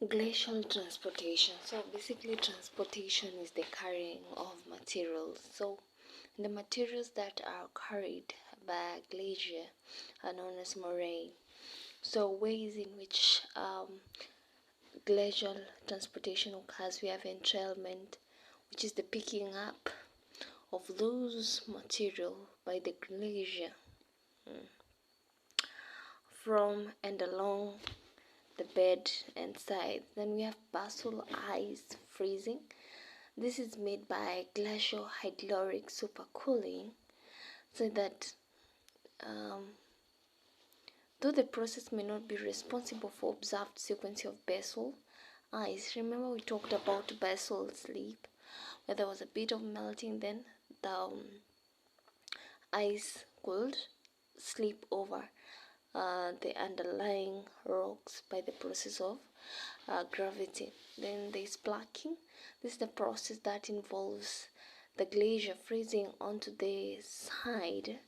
Glacial transportation. So basically transportation is the carrying of materials. So the materials that are carried by a glacier are known as moraine. So ways in which glacial transportation occurs, we have entrailment, which is the picking up of loose material by the glacier from and along the bed and side. Then we have basal ice freezing. This is made by glacial hydraulic supercooling, so that though the process may not be responsible for observed sequence of basal ice. Remember we talked about basal sleep, where there was a bit of melting, then the ice could slip over the underlying rocks by the process of gravity. Then there is placking. This is the process that involves the glacier freezing onto the side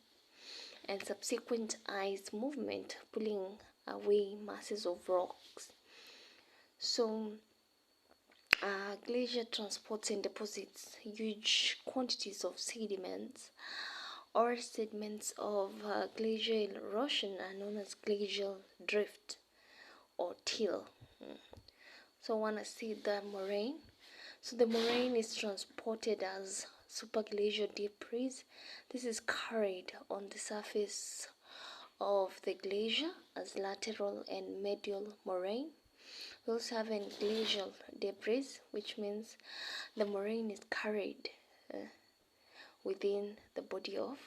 and subsequent ice movement pulling away masses of rocks. So glacier transports and deposits huge quantities of sediments or sediments of glacial erosion are known as glacial drift or till. So I want to see the moraine. So the moraine is transported as superglacial debris. This is carried on the surface of the glacier as lateral and medial moraine. We also have glacial debris, which means the moraine is carried within the body of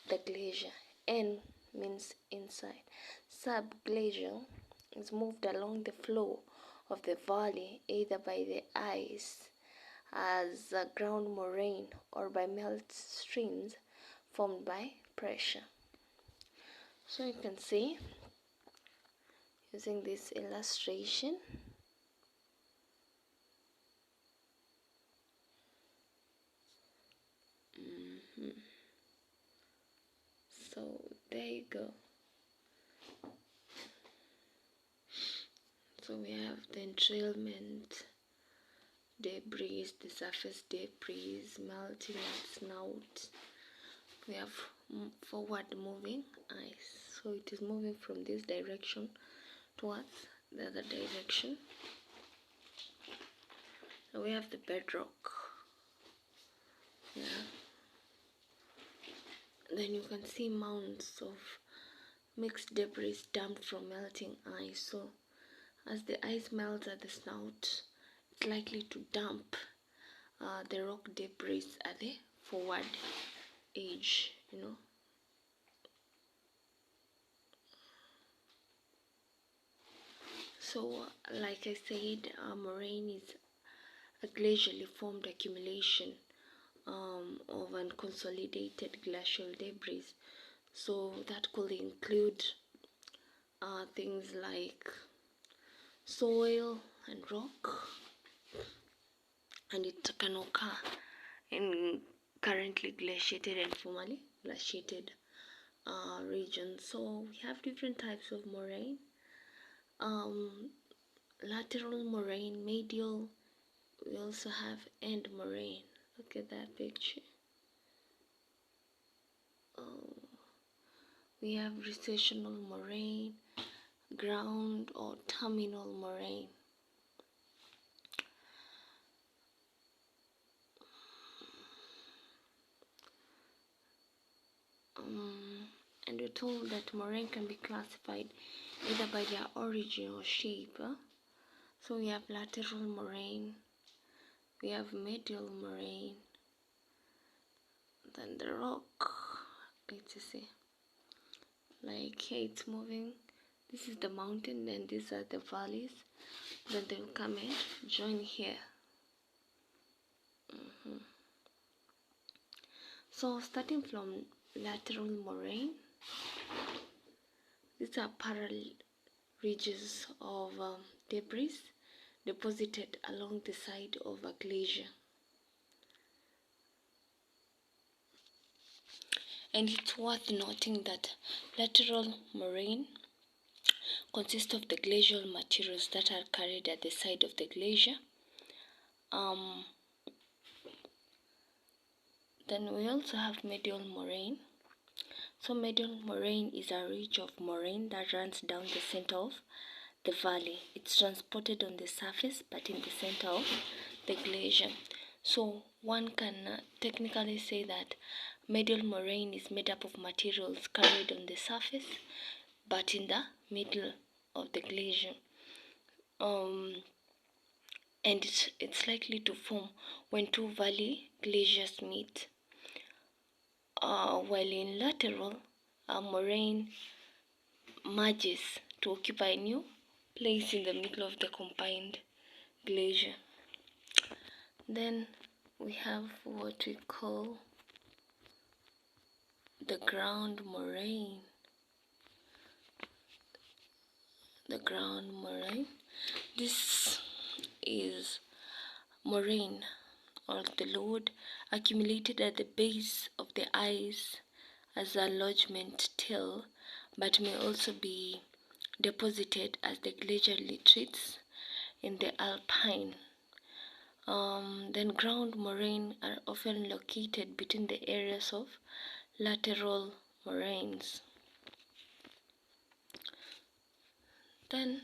the glacier. N means inside. Subglacial is moved along the floor of the valley either by the ice as a ground moraine or by melt streams formed by pressure. So you can see using this illustration, so there you go. So we have the entrailment debris, the surface debris, melting and snout. We have forward moving ice, so it is moving from this direction towards the other direction. So we have the bedrock. Yeah. Then you can see mounds of mixed debris dumped from melting ice. So as the ice melts at the snout, it's likely to dump the rock debris at the forward edge, So like I said, moraine is a glacially formed accumulation of unconsolidated glacial debris. So that could include things like soil and rock, and it can occur in currently glaciated and formerly glaciated regions. So we have different types of moraine. Lateral moraine, medial. We also have end moraine. Look at that picture. We have recessional moraine, ground or terminal moraine. And we're told that moraine can be classified either by their origin or shape. So we have lateral moraine, we have medial moraine, then the rock, let's see, like here it's moving, this is the mountain and these are the valleys, then they'll come and join here. So starting from lateral moraine, these are parallel ridges of debris deposited along the side of a glacier. And it's worth noting that lateral moraine consists of the glacial materials that are carried at the side of the glacier. Then we also have medial moraine. So medial moraine is a ridge of moraine that runs down the center of the valley. It's transported on the surface but in the center of the glacier. So one can technically say that medial moraine is made up of materials carried on the surface but in the middle of the glacier. And it's likely to form when two valley glaciers meet. While in lateral, a moraine merges to occupy a new place in the middle of the combined glacier. Then we have what we call the ground moraine. The ground moraine. This is moraine or the load accumulated at the base of the ice as a lodgement till, but may also be deposited as the glacier retreats in the alpine. Then ground moraine are often located between the areas of lateral moraines. Then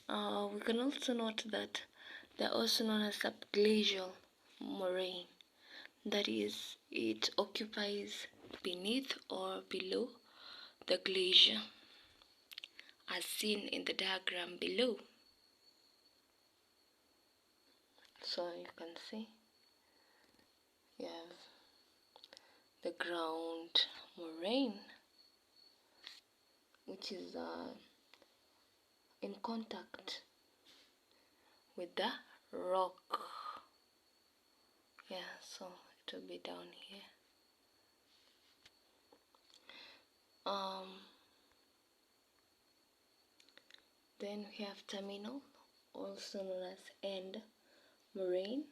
we can also note that they are also known as subglacial moraine. That is, it occupies beneath or below the glacier, as seen in the diagram below. So you can see you have the ground moraine, which is in contact with the rock. Yeah, so it will be down here. Then we have terminal, also known as end moraine.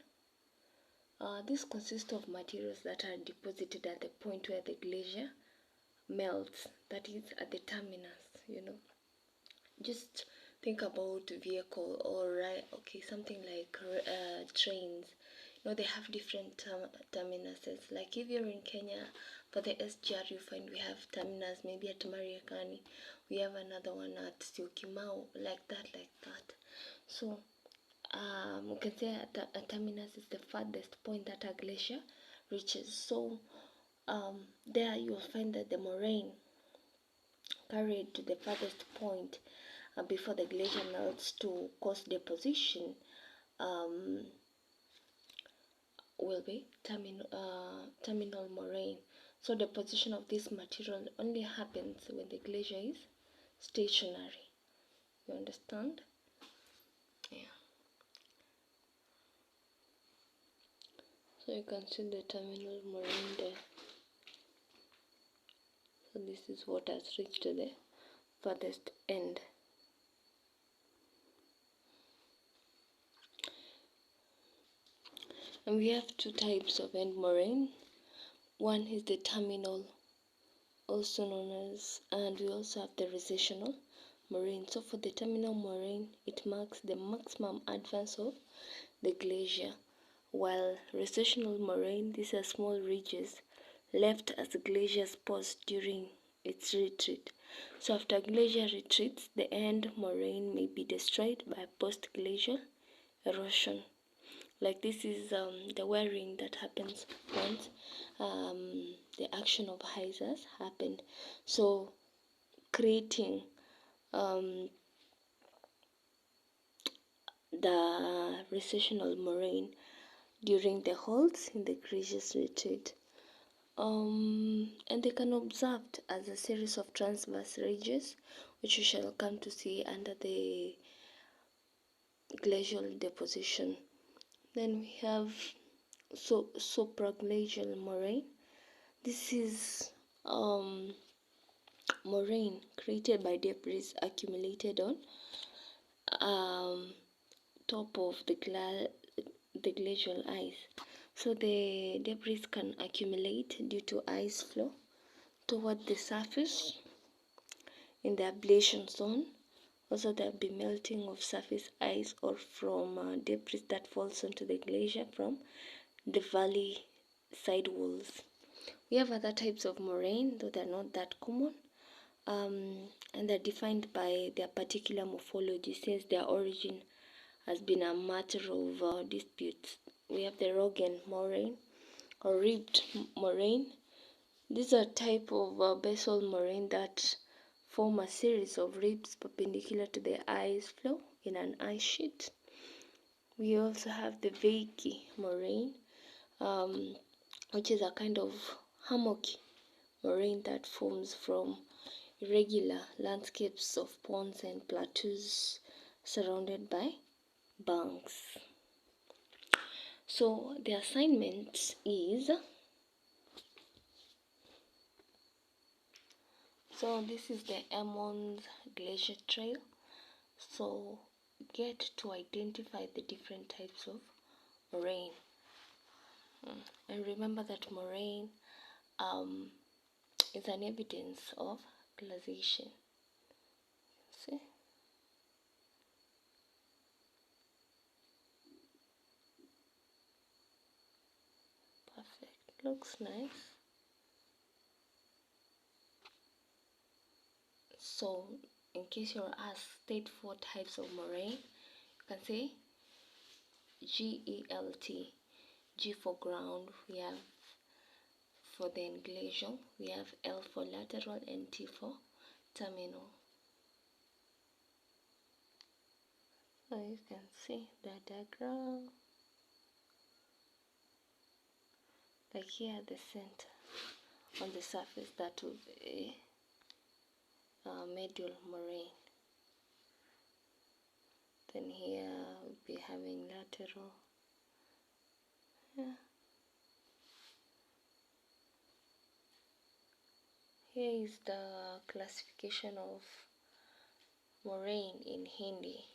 This consists of materials that are deposited at the point where the glacier melts, that is at the terminus. Just think about vehicle or something like trains. They have different terminuses. Like if you're in Kenya, for the SGR you find we have terminus maybe at Mariakani, we have another one at Syokimau, like that. So we can say a terminus is the farthest point that a glacier reaches. So there you'll find that the moraine carried to the farthest point before the glacier melts to cause deposition will be terminal moraine. So deposition of this material only happens when the glacier is stationary. You understand? Yeah. So you can see the terminal moraine there. So this is what has reached to the farthest end. And we have two types of end moraine. One is the terminal, also known as, and we also have the recessional moraine. So for the terminal moraine, it marks the maximum advance of the glacier, while recessional moraine, these are small ridges left as glaciers pause during its retreat. So after glacier retreats, the end moraine may be destroyed by post-glacial erosion. Like this is the wearing that happens once the action of ice has happened. So creating the recessional moraine during the halts in the glaciers retreat. And they can observe as a series of transverse ridges, which we shall come to see under the glacial deposition. Then we have supraglacial moraine. This is moraine created by debris accumulated on top of the glacial ice. So the debris can accumulate due to ice flow toward the surface in the abrasion zone. Also, there will be melting of surface ice or from debris that falls onto the glacier from the valley side walls. We have other types of moraine, though they're not that common, and they're defined by their particular morphology, since their origin has been a matter of dispute. We have the Rogan moraine or ribbed moraine. These are type of basal moraine that form a series of ribs perpendicular to the ice flow in an ice sheet. We also have the Veiki moraine, which is a kind of hammocky moraine that forms from irregular landscapes of ponds and plateaus surrounded by banks. So the assignment is, so this is the Emmons Glacier Trail. So get to identify the different types of moraine. And remember that moraine is an evidence of glaciation. See? Perfect. Looks nice. So, in case you're asked, state 4 types of moraine, you can say GELT. G for ground, we have for the glacial, we have L for lateral, and T for terminal. So you can see the diagram, like here at the center on the surface, that would be a medial moraine. Then here we'll be having lateral. Yeah. Here is the classification of moraine in Hindi.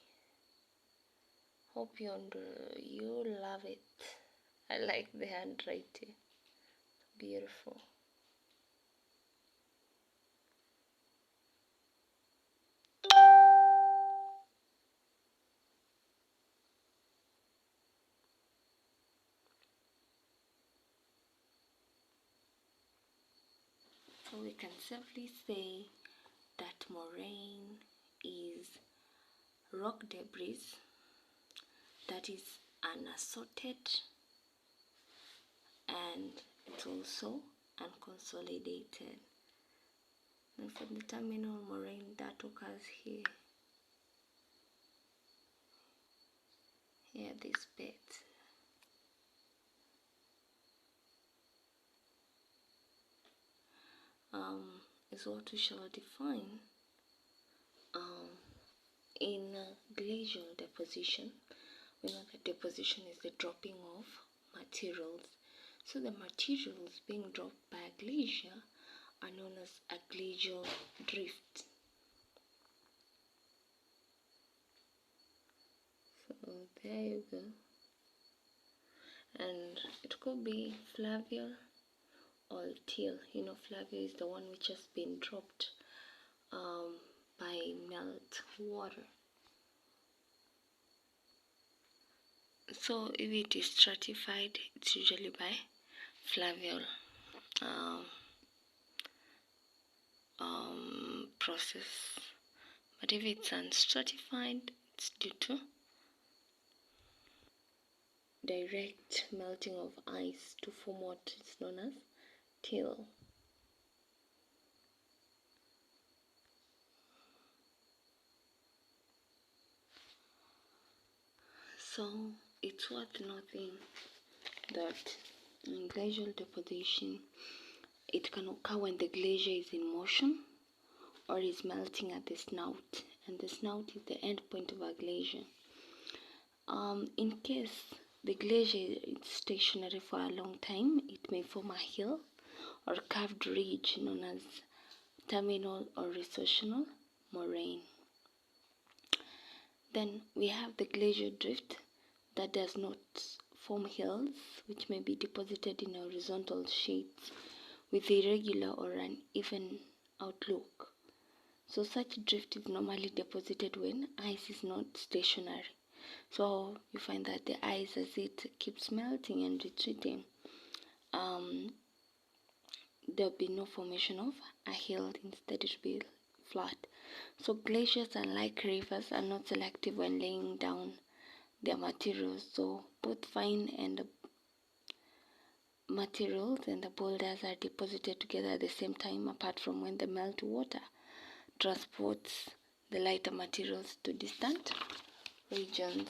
Hope you love it. I like the handwriting. Beautiful. So we can safely say that moraine is rock debris that is unsorted, and it's also unconsolidated. And for the terminal moraine that occurs here this bit. Is what we shall define in glacial deposition. We know that deposition is the dropping of materials. So the materials being dropped by a glacier are known as a glacial drift. So there you go. And it could be flavial or till. Flavial is the one which has been dropped by melt water. So if it is stratified, it's usually by flavial process. But if it's unstratified, it's due to direct melting of ice to form what is known as till. So it's worth noting that in glacial deposition, it can occur when the glacier is in motion or is melting at the snout, and the snout is the end point of a glacier. In case the glacier is stationary for a long time, it may form a hill or curved ridge known as terminal or recessional moraine. Then we have the glacial drift that does not form hills, which may be deposited in horizontal sheets with irregular or uneven outlook. So such drift is normally deposited when ice is not stationary. So you find that the ice, as it keeps melting and retreating, there'll be no formation of a hill, instead it will be flat. So glaciers, unlike rivers, are not selective when laying down their materials. So both fine and the materials and the boulders are deposited together at the same time, apart from when the meltwater transports the lighter materials to distant regions.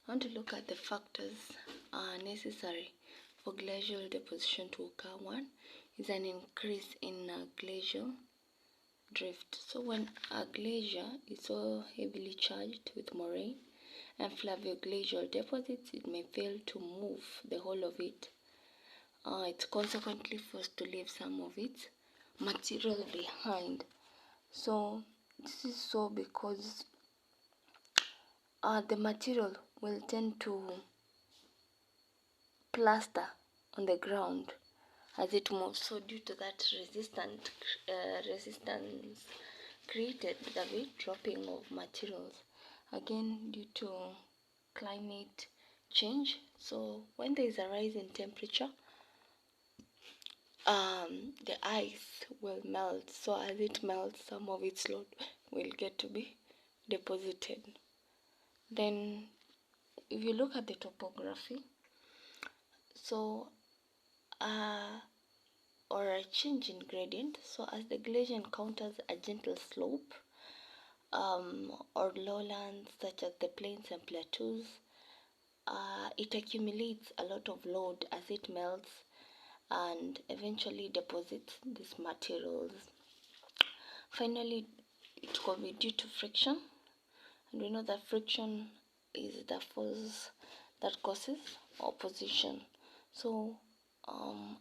I want to look at the factors necessary for glacial deposition to occur. One is an increase in glacial drift. So when a glacier is so heavily charged with moraine and glacial deposits, it may fail to move the whole of it. It's consequently forced to leave some of its material behind. So this is so because the material will tend to plaster on the ground as it moves. So due to that resistance created with the dropping of materials, again due to climate change. So when there is a rise in temperature, the ice will melt. So as it melts, some of its load will get to be deposited. Then if you look at the topography, so or a change in gradient. So as the glacier encounters a gentle slope or lowlands such as the plains and plateaus, it accumulates a lot of load as it melts and eventually deposits these materials. Finally, it could be due to friction, and we know that friction is the force that causes opposition. So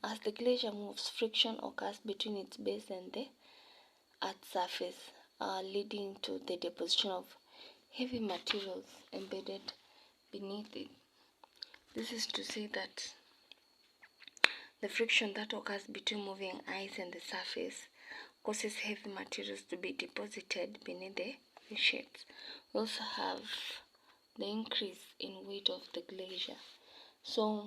as the glacier moves, friction occurs between its base and the earth's surface, leading to the deposition of heavy materials embedded beneath it. This is to say that the friction that occurs between moving ice and the surface causes heavy materials to be deposited beneath the sheets. We also have the increase in weight of the glacier. So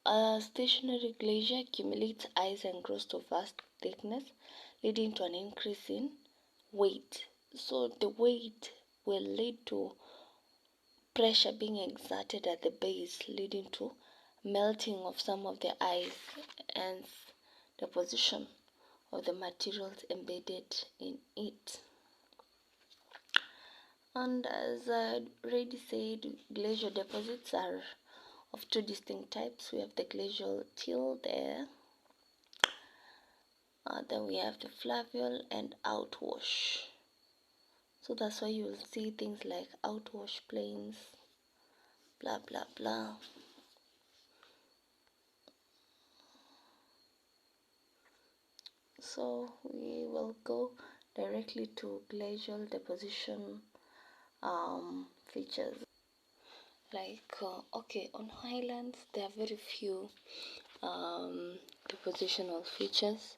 a stationary glacier accumulates ice and grows to vast thickness, leading to an increase in weight. So the weight will lead to pressure being exerted at the base, leading to melting of some of the ice and deposition of the materials embedded in it. And as I already said, glacial deposits are of two distinct types. We have the glacial till there, then we have the fluvial and outwash. So that's why you will see things like outwash plains, blah blah blah. So we will go directly to glacial deposition features. Like okay, on highlands there are very few depositional features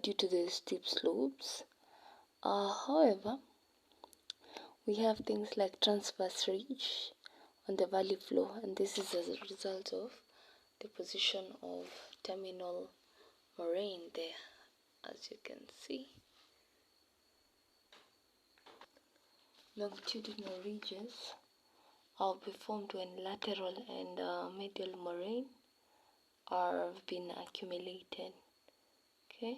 due to the steep slopes. However, we have things like transverse ridge on the valley floor, and this is as a result of deposition of terminal moraine there, as you can see. Longitudinal ridges are formed when lateral and medial moraine are been accumulated. Okay,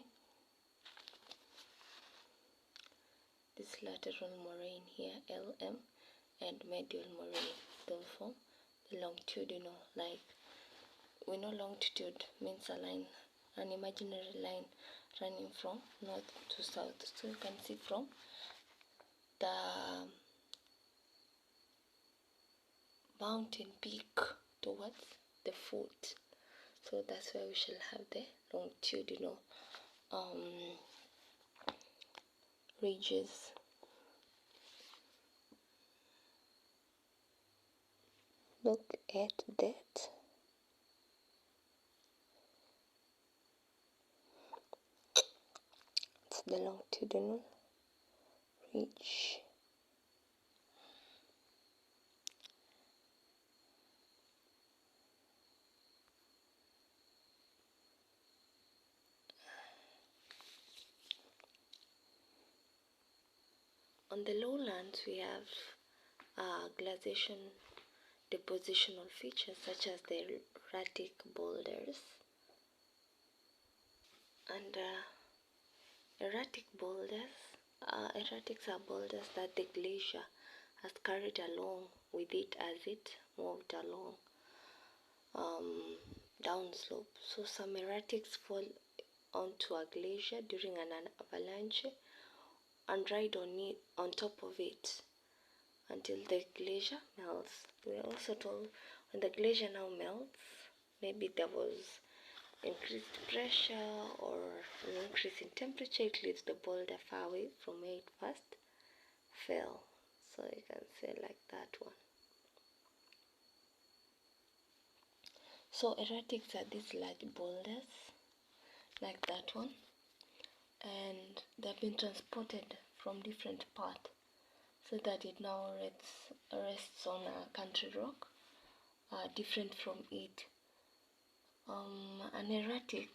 this lateral moraine here, LM, and medial moraine, they'll form the longitudinal. Like we know longitude means a line, an imaginary line running from north to south. So you can see from the mountain peak towards the foot. So that's why we shall have the longitudinal ridges. Look at that. the longitudinal ridge. On the lowlands, we have glaciation depositional features such as the erratic boulders. And erratics are boulders that the glacier has carried along with it as it moved along downslope. So some erratics fall onto a glacier during an avalanche and ride on top of it until the glacier melts. We are also told when the glacier now melts, maybe there was increased pressure or an increase in temperature, it leaves the boulder far away from where it first fell. So you can say like that one. So erratics are these large boulders like that one, and they've been transported from different parts so that it now rests on a country rock different from it. An erratic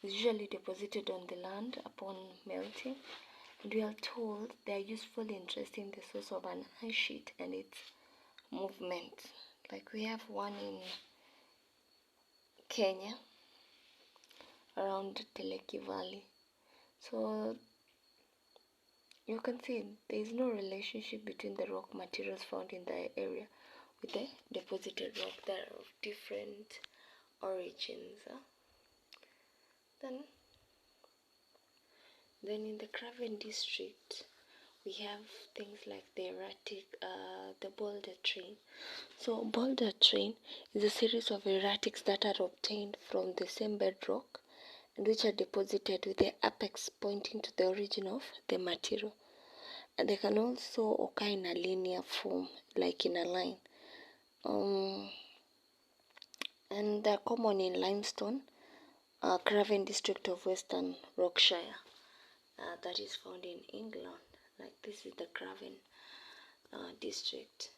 is usually deposited on the land upon melting, and we are told they are useful in tracing the source of an ice sheet and its movement. Like we have one in Kenya around Teleki Valley. So you can see there is no relationship between the rock materials found in the area with the deposited rock. They are of different origins. Then in the Craven district, we have things like the the boulder train. So boulder train is a series of erratics that are obtained from the same bedrock and which are deposited with the apex pointing to the origin of the material. And they can also occur in a linear form, like in a line. And they're common in limestone, Craven district of Western Yorkshire, that is found in England. Like this is the Craven district.